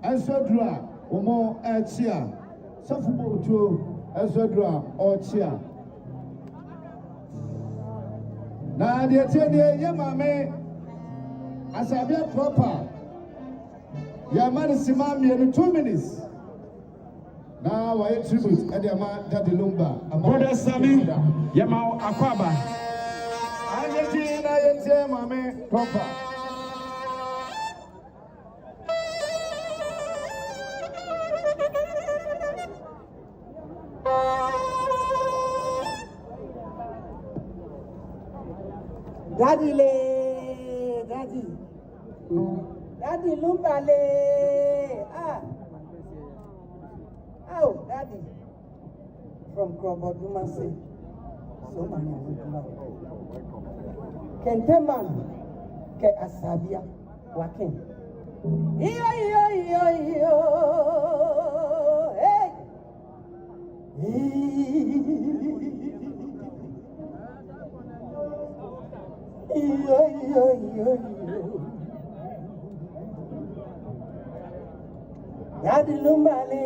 Esodra, Omo Echia, Safubo to Esodra or Chia. Now, the attendee, Yamame, as I be proper, Yamani Simami in 2 minutes. Now, I tribute at the man Daddy Lumba. Brother Sami, Yamao Akwaba. I get Yamame proper. Daddy Lumba le, oh, Daddy, from Krobodumase, so many of them. Kenteman, ke Asabia, Wakin. Yo, hey. Yo. Daddy Lumba le,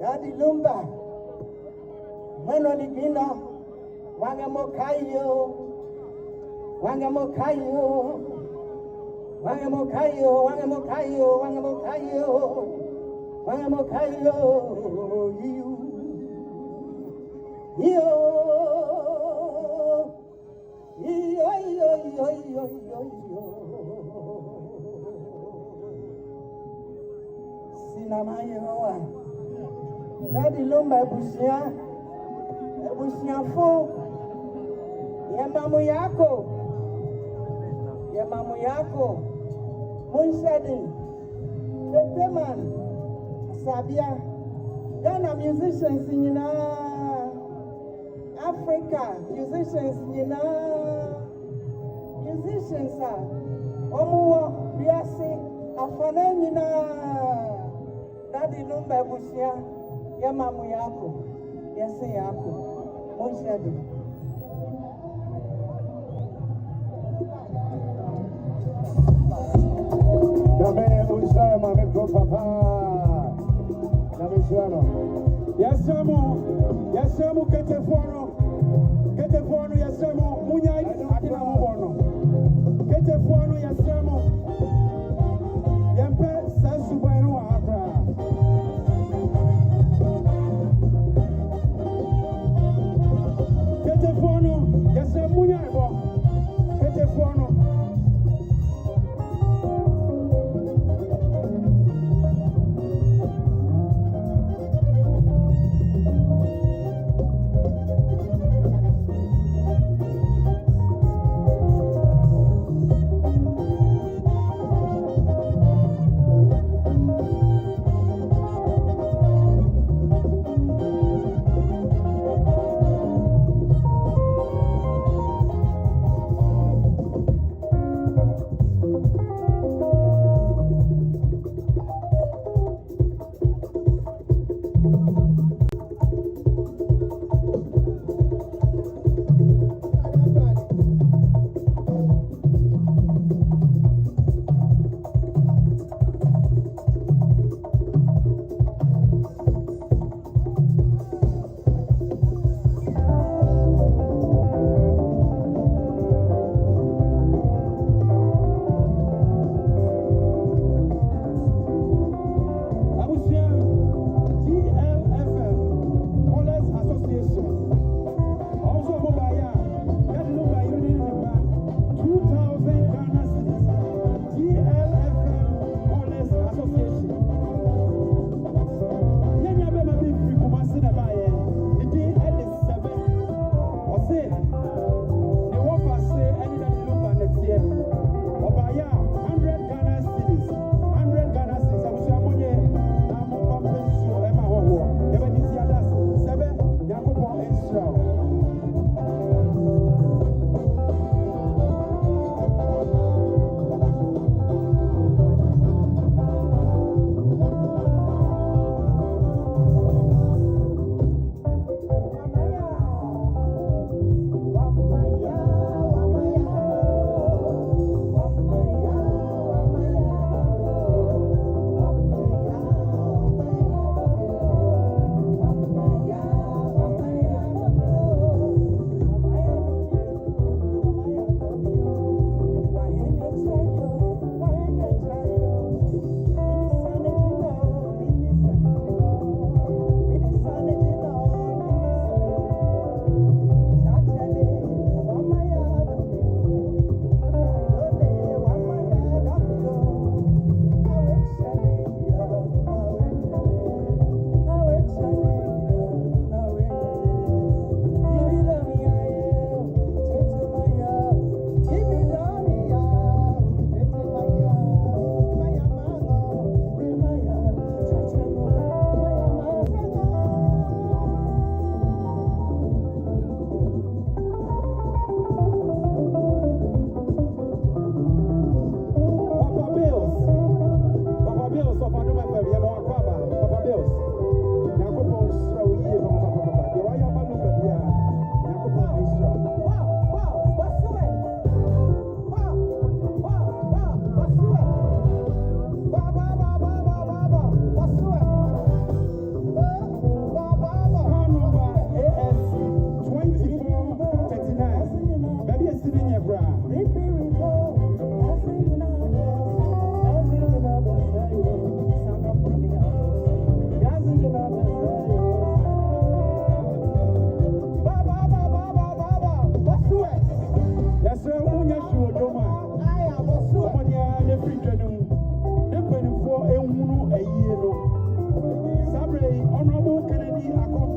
Daddy Lumba, Manoli Bino, Wangamokayo, Daddy Lumba Busia fo Yamamu yako Munshadin Teman Sabia Ghana musicians Africa musicians musicians Omuwa Biasi Afana Daddy Lumba Busia Yamamu yako Yase yako Munshadin Dame Ushaya Mame Papa Namishano Yasemu Ketefono Yasemu Munyai Atina Mubono Ketefono Yasemu Yempe Sasubainu Accra Ketefono Yasemu Munyai Bo Ketefono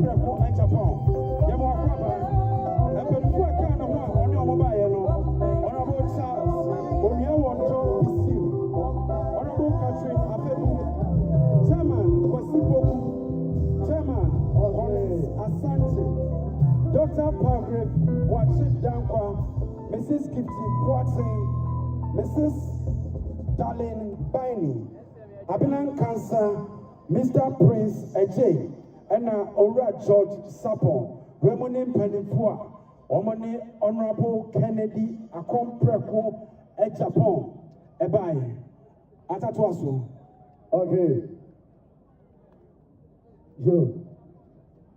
preko and Japan. Yamo Kraba, and when you are kind of one on your mobile, honorable Charles, when you want to receive, honorable Catherine Afebu, Chairman Kwasipoku, Chairman Collins Asante, Dr. Pargrave Wachit Dankwa, Mrs. Kipti Watson, Mrs. Darlene Baini, Abinan Cancer, Mr. Prince Ejay, and Ora George Sapon, Remonin Penifua, Omani Honorable Kennedy Akompreko e Japan, Ebai, Atatwasu. Okay. Yo.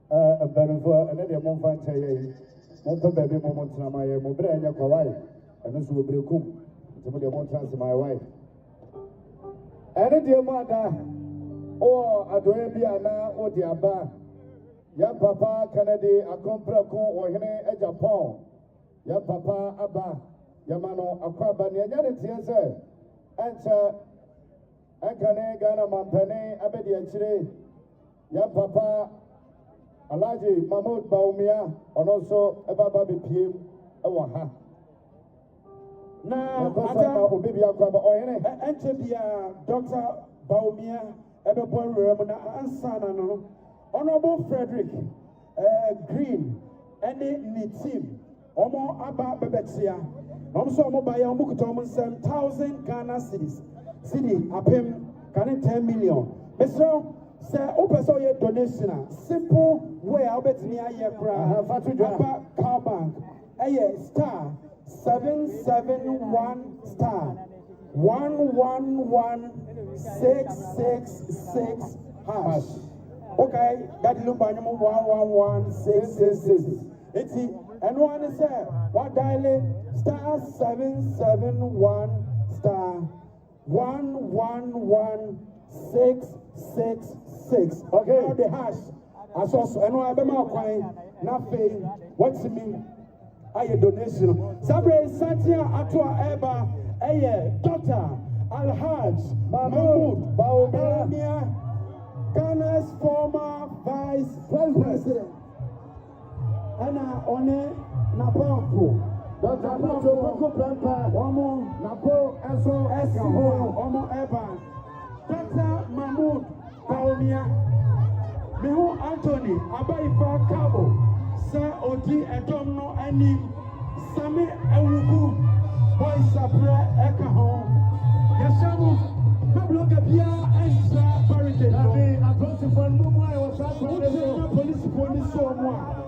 Benefo, and then the Monfan Tay, Monto baby moment na my mobile and your kawaii, and this will be cool. Some of the montans to my wife. And dear mother, or Adoebiana or the Abba, Yan Papa Kennedy, a comprako or Hene e Japan, Yan Papa Abba, Yamano, a Quaban, Yanity, Enter Ankane Gana Mampane, Abedi and Chile, Yan Papa. Alaji Mahmoud Baumia, and also Ebaba BPM, Awaha. Now, enter the Dr. Baumia, Ebapon Ramona, and Sanano, Honorable Frederick Green, and the team, Omo Abba Bebetia, also Mobile Mukutom 7,000 Ghana cities, city, Apem, can 10 million. Mr. Sir, open so your donation. Simple way. I'll bet me a year crowd. Car bank. Star 771 star 111666 hash. Okay, that Lumba number 111666. It's it. And one is there. What dialing? Star 771 star 111666. Okay, now the hash. I saw so. I know I'm quite nothing. What's it mean? I donation. Sabre Satya Atwa Eba. Dr. Alhaj Mahmoud Baumia, Ghana's former vice president. Anna One Napo. Dr. Napo Prampa. Omo Napo Eso Omo Eba. Dr. Mahmoud Baumia, Meho Anthony, Abaifa Cabo, Sir Odi Edomno Ani, Sami Ewuku, Boy Sapre Ekaho, Yasamu, Pabloga Pia, and Sir Barricade. I brought you for Lumba, I was up for the police for this so much.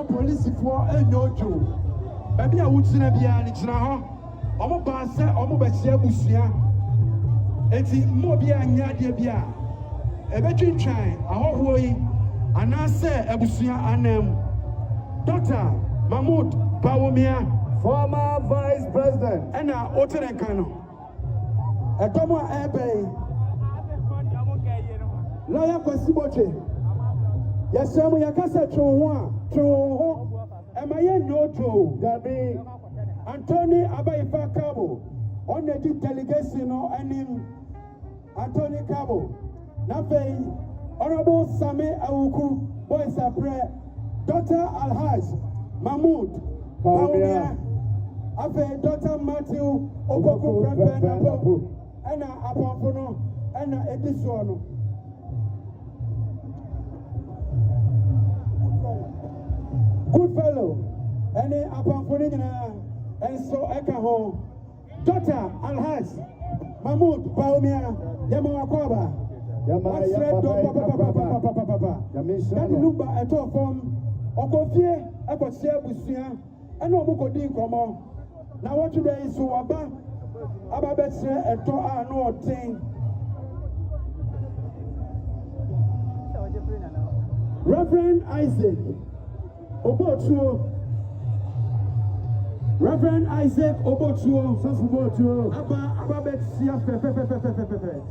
Police for a no joke. Baby, I would send a piano. Omo Bansa, Omo Basia Busia. Eti Mobia Nadia Bia. A between trying, a whole way, and I say Abusia Anem. Dr. Mahmoud Baumia, former vice president, and now Oten Kano. A Tomo Abbey. Lawyer Kwasiboche. Yes, sir, we are Casa True. Am I no true? Gabi Anthony Abaifa Cabo on the delegation or any Anthony Cabo. Nafe Honorable Sami Awuku, Boys Apre, Dr. Alhaj Mahmoud Baumia, Afe Dr. Matthew Oboku Prepe, Ena Apampono, Ena Edisuono. Good fellow, Ene Apamponina, and so Ekaho, Dr. Alhaj Mahmoud Baumia, Yamawakwaba. Daddy Lumba at all from Okofie, Ekosia Busia, and Omukodi Komo. Now, what today is so about Ababetse and Toa no thing. Reverend Isaac Obotuo. Reverend Isaac Obotuo, Safubotuo, Ababetsia Fefe.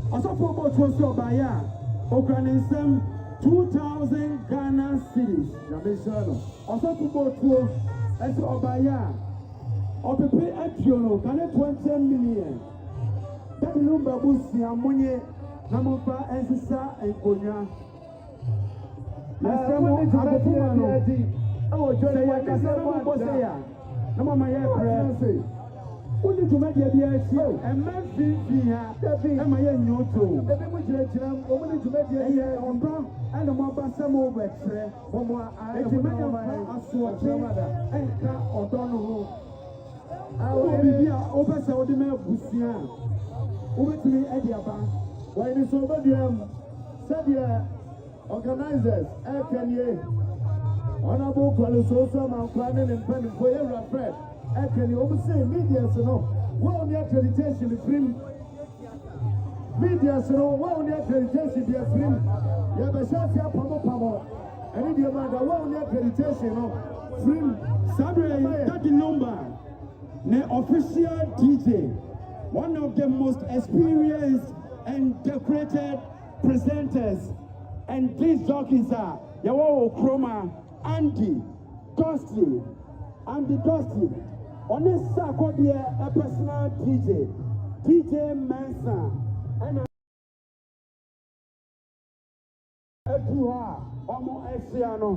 Also for about was so by ya, Okranensem 2,000 Ghana cities. Also for about two, as Obaya, or to pay Ationo, can it 20 million. That Lumba Busi, Amonye, Namopa, and Sisa, and Konya. Oh, Johnny, I can't say what I say. No, my prayer. Only to make a DIC and Memphis here, and my new too. The only to make a on and a mobile some over from what I have made of my and car or Donald. I will be here over Saudi Busia. Over to me, Ediaba. When it's over the said organizers, Kenya. Honorable Qualisosa, my planning and planning for your friend. Can you oversee media? So, no, well, the accreditation is free. Media, so, no, well, the accreditation is free. You have a chance to have Pamo, and in the matter, well, the accreditation, no, free. Sabre, Daddy Lumba, the official DJ, one of the most experienced and decorated presenters, and these jockeys are Yawo Chroma, Andy, Dusty. On this Saturday, a personal DJ Mansa, and Omo Esiano,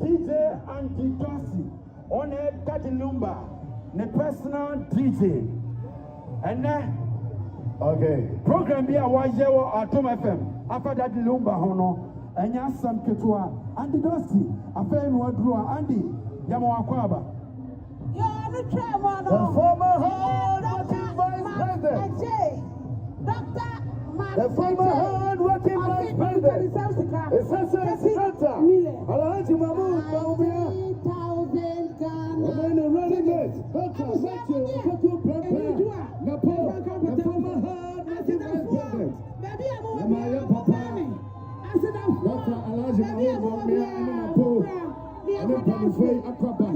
DJ Andy Dusty, on a Daddy Lumba, the personal DJ, and okay. Program be a Wajewo at Tom FM after Daddy Lumba Hono, and Yasam Ketua, Andy Dusty, a fan who drew Andy Yamawakwaba. The former hard-working vice president. The former hard-working vice president. Assessor Santa. Alhaji Mahmoud Baumia. And then the renegade. Dr. Matthew Okoku Prepe. Napo. The former hard-working vice president. Namaya Papa. Dr. Alhaji Mahmoud Baumia and Napo. And then Panifei Akwaba.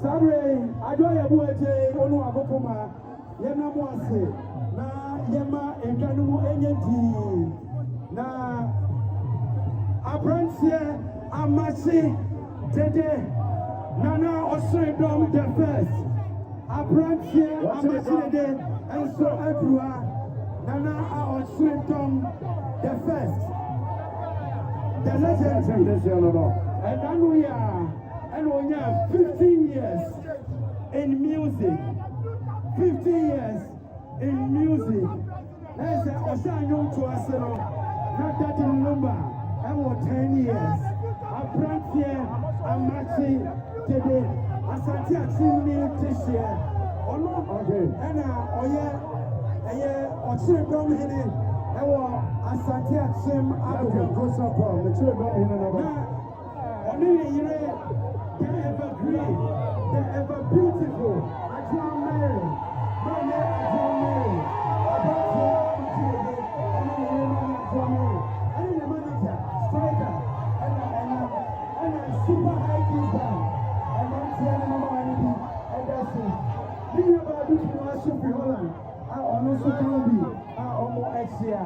Sabre, I don't have a onu agopoma. Yena mwase na yema enjanu enyeti na Abrantie Amasi Dede Nana Osredom the first. Abrantie Amasi Dede and so Edua Nana Osredom the first. The legend. And then we have 15 years in music. 50 years in music. There's a Osanyo to us, not that in Lumba. I was 10 years. Abrantie Amasi today. Asante Atimi this year. Oh no. Okay. And Ochredom Hini. I was Asante Atim Ago. Only they ever green, they ever beautiful. Adrian Mary, super high keys down. And then nso kan bi a ɔmo ahyia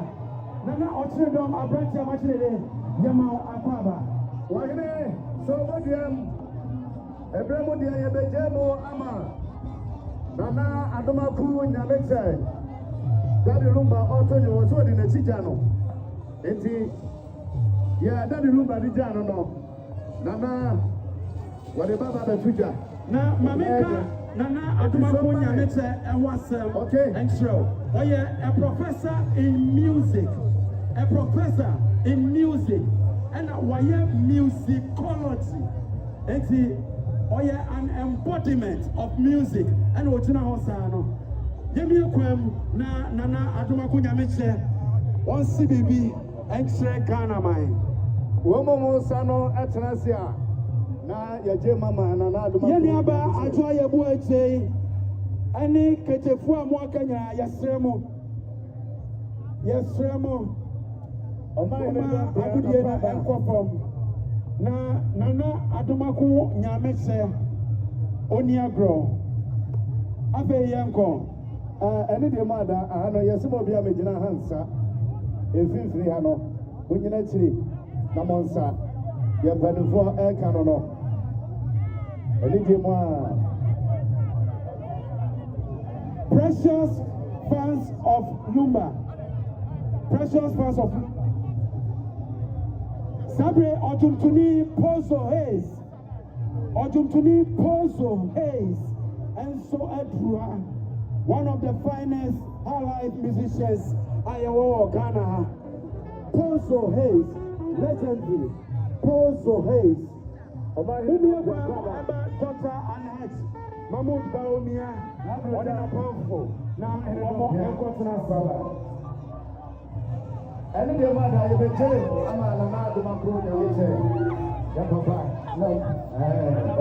na ɔkyerɛ dɔm aberante a makyerɛ dɛ yɛma akɔ aba wɔhene so wodiam ɛberɛ mu deɛ yɛbɛgye mu ama nana adomaku nyame kyɛ dade Lumba ɔtɔ ne wɔ so ɔde n'akyi gya no enti yɛ dade Lumba de gya no no nana wɔde baba bɛto gya na mameka nana adomaku nyame kyɛ ɛwɔ asɛm ɛnkyerɛw ɔyɛ a professor in music and why musicology enti ɔyɛ an embodiment of music and ogyina hɔ saa no yɛmie kwam na nana adomaku nyame kyɛ ɔnsi biribi ɛnkyerɛ Ghana man wɔn mu sa no ɛtena ase a na yɛgye mama nana adomaku yɛne aba adwo ayɛ bu akyei ɛne ketefoɔ a mo aka nyinaa yɛsrɛ mo ɔma agodie no ɛnkɔ fam na nana adomaku nyame kyɛ ɔni agorɔ afei yɛnkɔ ɛne deɛ mu ada aha no yɛsɛ ma obi a megyina ha nsa ɛmfimfiri ha no wonyina akyiri na mo nsa yɛ mpanimfoɔ ɛreka no no ɛne deɛ mu a precious fans of Lumba Sabre Ojumtuni Pozo Hayes and so Edrua, one of the finest high-life musicians I ever Ghana. Pozo Hayes, legendary. Pozo Hayes. Dr. Annette Mahmoud Baumia, one in a powerful. Now, ɛne deɛ mu ada yɛbɛgyere ama nana adomaku nyame kyɛ yɛ papa no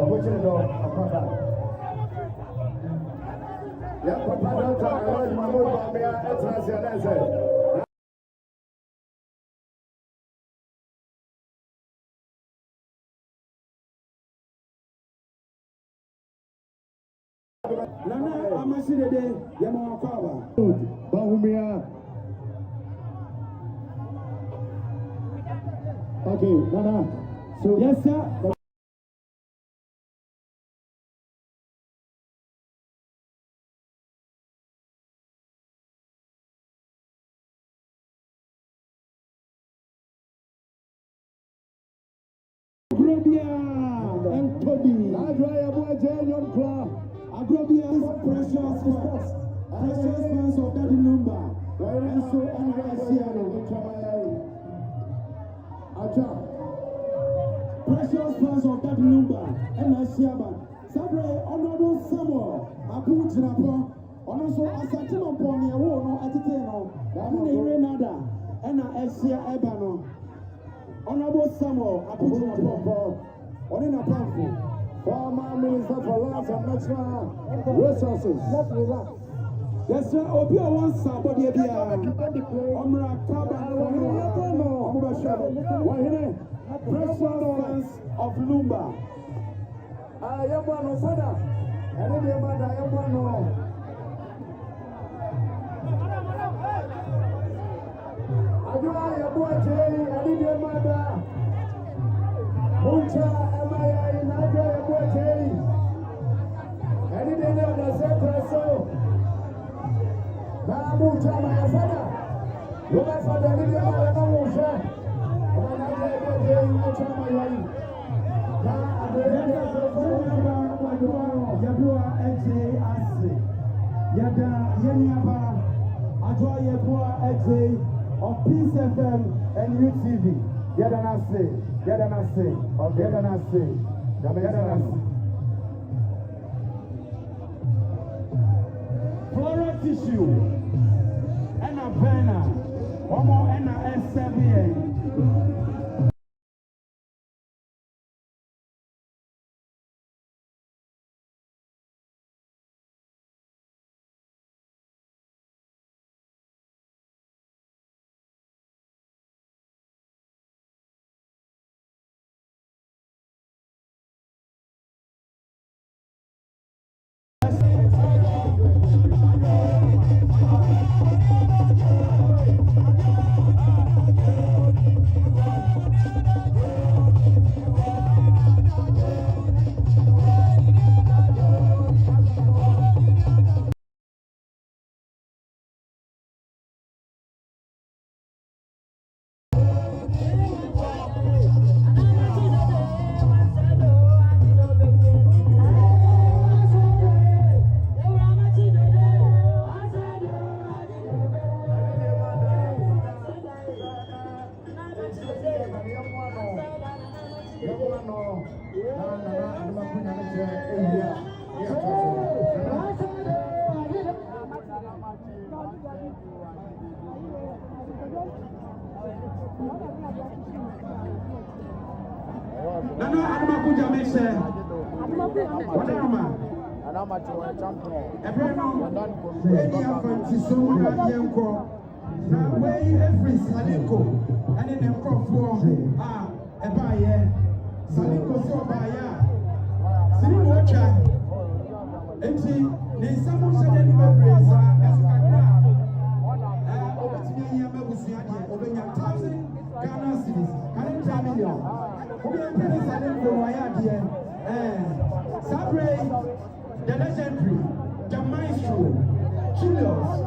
ɔbokyere dɔ ɔpapa yɛ papa dɔkta ɛwɔ Mahmoud Baumia ɛtena ase anɛ sɛ Nana Amashirede Yamakawa Baumia. Okay, Nana. So yes, sir. Agrobia and Toby. Agrobia is precious fans of that Lumba. And so precious fans of that Lumba and Asiaba. Sabre honorable Samuel Abu Jinapo. Also Asatimo Pony a war no atitano. Amune Renada and Asia Ebano. Honorable Samuel Abu Jinapo. On in a powerful. Former Minister for Lands and Natural Resources. Let's relax. Yes, sir. Obi one somebody be Omra Kaba precious fans of Lumba. Yabano Fada. And then the mother Yabano. Adua Yabuache, and then the mother. Muncha Amaya in Adua Yabuache. And then the other Zepreso. Babu chama ya fada. Yoga fada ndio mara na mwisho. Bwana ndiye chama yai. Na adelea Yadua eje ase. Yada yeniaba adwa yebua eje of Peace FM and UTV. Yada nase. Floral tissue and a banner, one more and a S7. Nana Adamakuja makes whatever. Any advantage so much yanko. Now way every Saliko and in the crop for a buyer. Saliko so buyer. Sini watcher. Enti ne samu said any members as Accra. Obetini yamebusia die obenya 1,000 Ghana cedis. Current million. Obi Saliko waya die. Sabre the legendary, the maestro, Julius,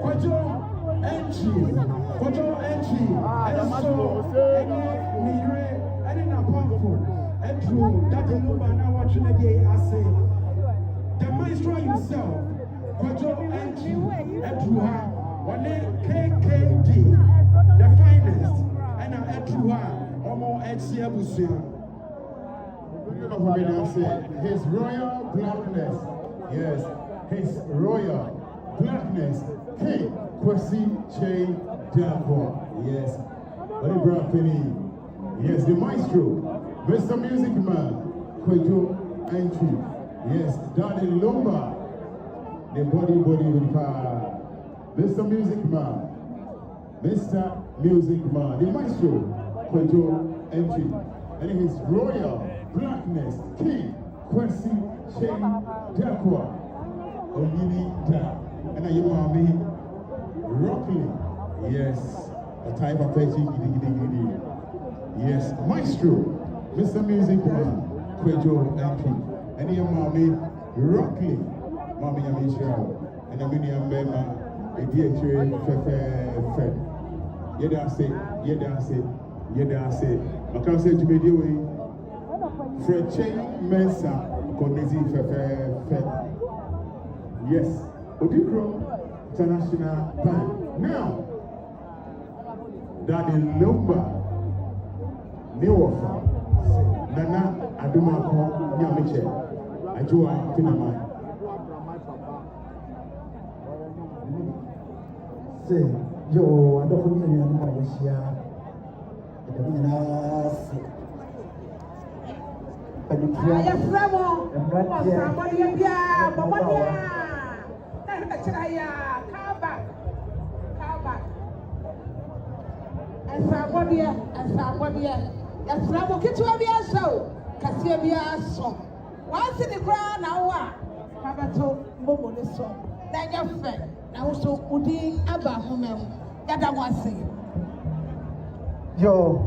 Kojo entry, and so Mire, and in a pump, and true, that the Lumba now watching the day, I say, the maestro himself, Kojo entry, and true, one KKD, the finest, and a true, Omo Etsia Busia. His royal blackness, yes, His royal blackness, King Kwesi Che Dako, yes, Oliver Penny, yes, the maestro, Mr. Music Man, Kwejo Entry, yes, Daddy Lumba, the body with power, Mr. Music Man, the maestro, Kwejo Entry, and his royal blackness, King Kwesi Che Dako, Onini Da, and I mommy Rockley, yes, a type of page, yes, maestro, Mr. Music Man, Kwejo Entry, and your mommy Rockley, mommy Amisha, and a mini Bema, a dear train, Yeda say, I can't say to me, French Mensa, Konezi Fefe. Yes, Odikro International Bank. Now, that in Lumba, Newofa, Nana Adumako, Nyamiche, Ajua Pinamai. Say, yo, I don't know my Asia. Once in the ground, now, Pabato, Momo, the song. Then your friend, now so Udi Abba Homem, that I was saying. Yo,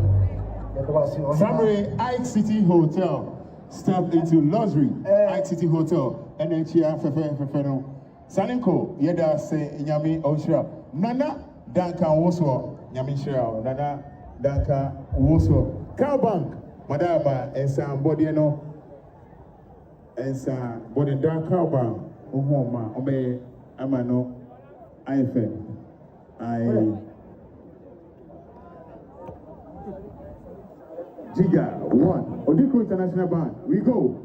Summary, Ike City Hotel. Step into luxury, Ike City Hotel, and then Chia Fefeno. Salinko, Yeda say Yami Oshra. Nana Danka Woso, Yami Shira, Nana Danka Woso. Cowbank, Madaba, and Sam Bodiano, and Sam Bodin Cowbank, Umoma, Ome, Amano, Giga, one. Odikro International Band. We go.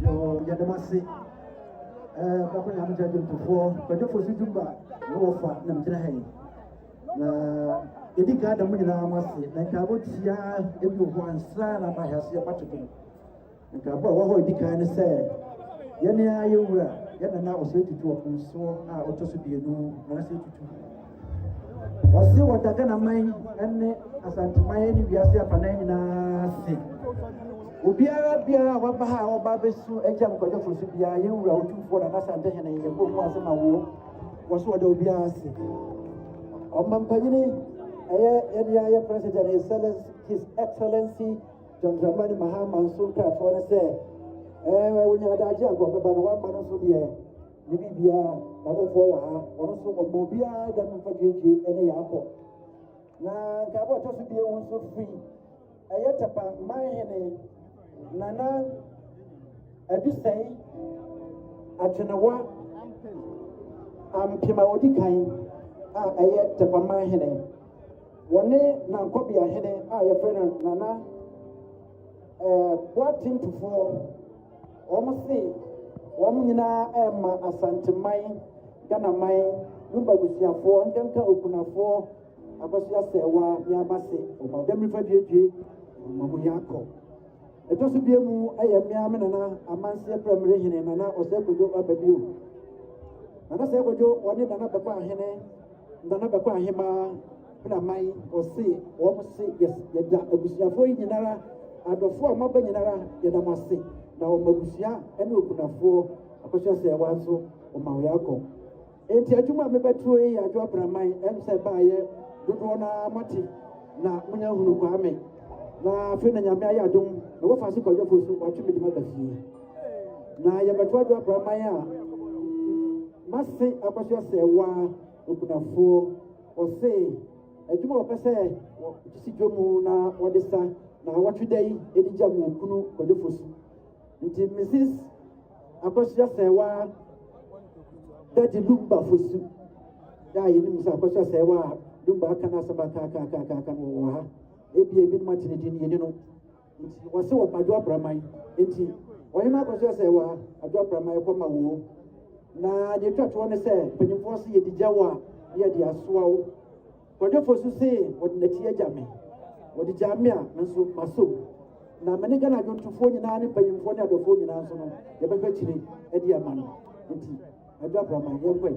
yo, Yadamasi. Papa I'm judging before, but for Zumba, no fat, Namtrahay. Edika, the Munamasi, like I would see everyone, son of my house, your patron. And Kabo, Edika, and say, Yana, you were, Yana now was ready to open, so I ought to be a new Nancy to. Was see what I can mind, and as I'm my enemy, we are here for 9. Obiara biara wabaha obabesu eja mkojo fusu bia ye wura otufo na nasante hene ye bomu asema wo woso wada obiara se omampanyini eye president his excellency John Dramani Mahama Nsuka for say wonya daji agbo baba no wa manu so de ne bibia abofo wa ha ono so obo bia da mfa twetwe ene ya akọ na nkabo to so bia won so free ayetapa mahene nana adusai atwenawa ampima odi kan a ayetapa mahene wone na nkobia hene a ye frɛ nana boatintufo omo nyinaa ɛma asanteman Ghanaman Lumba busuafo nkanka okunafo abasia sewa miabase omodemi fadwedwe omo yakɔ etoso biemu ɛyɛ miame nana amanse primary hene nana osekojo ababio nana sekojo wone nana bɛkɔ ahene nana bɛkɔ ahema na mai ose omo se yes yɛda abusuafo nyinara adɔfo a maba nyinara yɛdamase na omabusia ene okunafo akɔhwɛ sɛ wanso omawyakɔ enti adwuma mebɛtuo yi adwo abraman sɛ baayɛ dodoɔ na mate na munya hunu kwame na afei na nyame ayɛ adom na wɔfa se kɔdwɔfo so watwe medima bafie na yɛbɛto adwo abraman a mase akɔhwɛ sɛ wa okunafo ɔse adwuma wɔpɛ sɛ si dwomu na wɔde sa na wɔtwe da yi ɛdi gya mu okunu kɔdwɔfo so nti Mrs. Akɔhyɛ sɛwa dadi Lumba fosu da yi nim sɛ akɔhyɛ sɛwa Lumba aka na asɛm aka no wɔ ha ebi no matene din yɛni no nti wɔse wɔ adwo abraman nti ɔyɛ no akɔhyɛ sɛwa adwo abraman kɔma wo na deɛ twatoɔ ne sɛ mpanyimfoɔ se yɛdi gya wo a yɛde asoa wo kɔdwɔfo so se wɔde n'akyi agya me wɔde gya me a nso maso na mene Ghana dwontofoɔ nyinaa ne mpanyimfoɔ ne adɔfoɔ nyinaa nso no yɛbɛhwɛ kyire adi ama no nti adwo abraman yɛnkɔe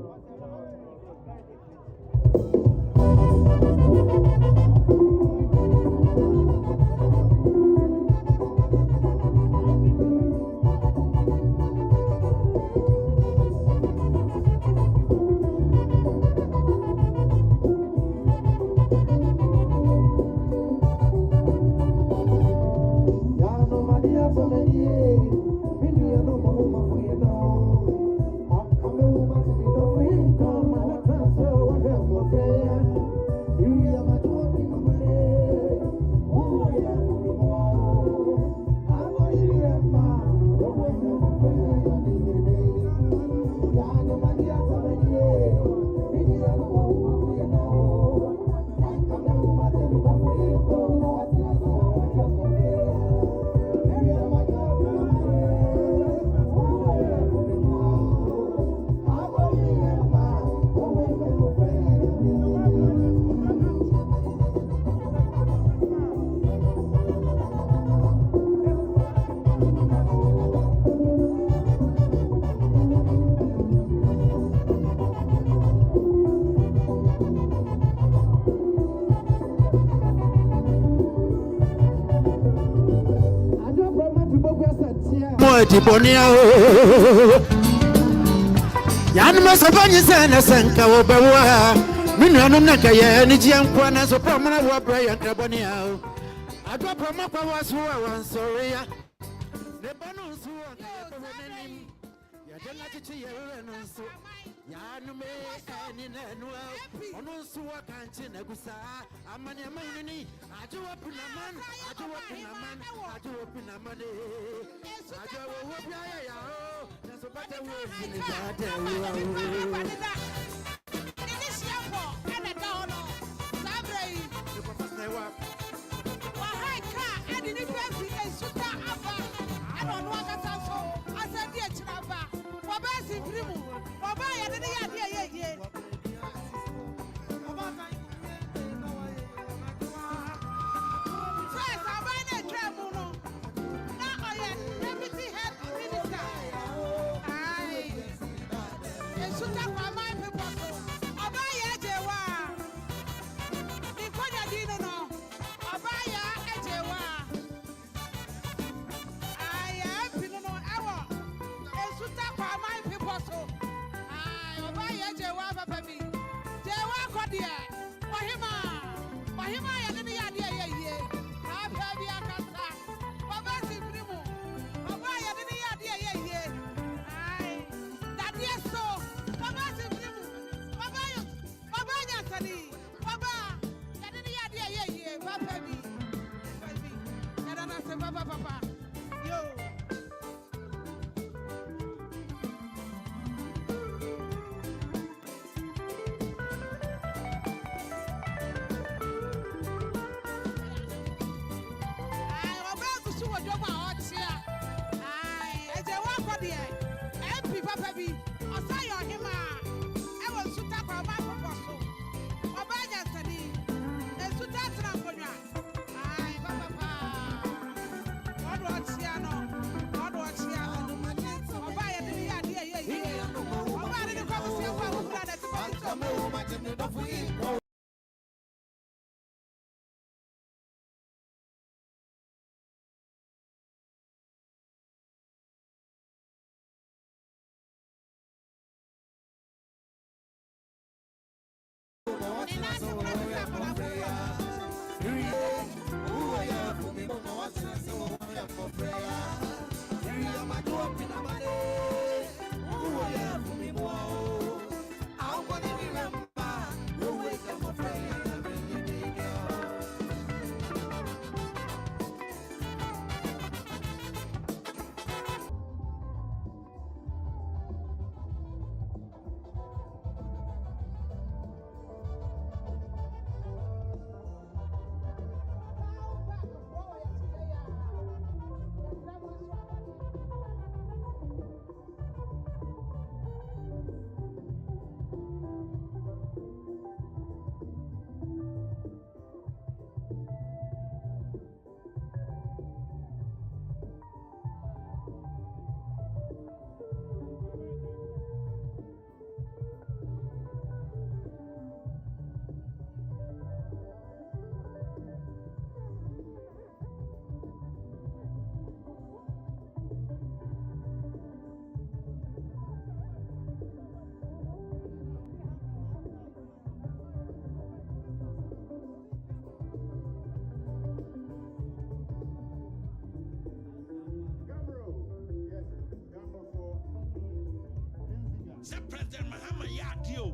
Tibonia Yan Masabani Sana Sanka Obawa Minano Nakaya Nijian as a prominent Wabray and Tabonia. I drop a map was who I was sorry. The bonus who Yanume and in annual Onosua can't negusa. Amani Amani. I do up in a man. I do up in a man. I do up in a money. I do up in a that's a better word in the garden. Suta President Muhammad Yadio.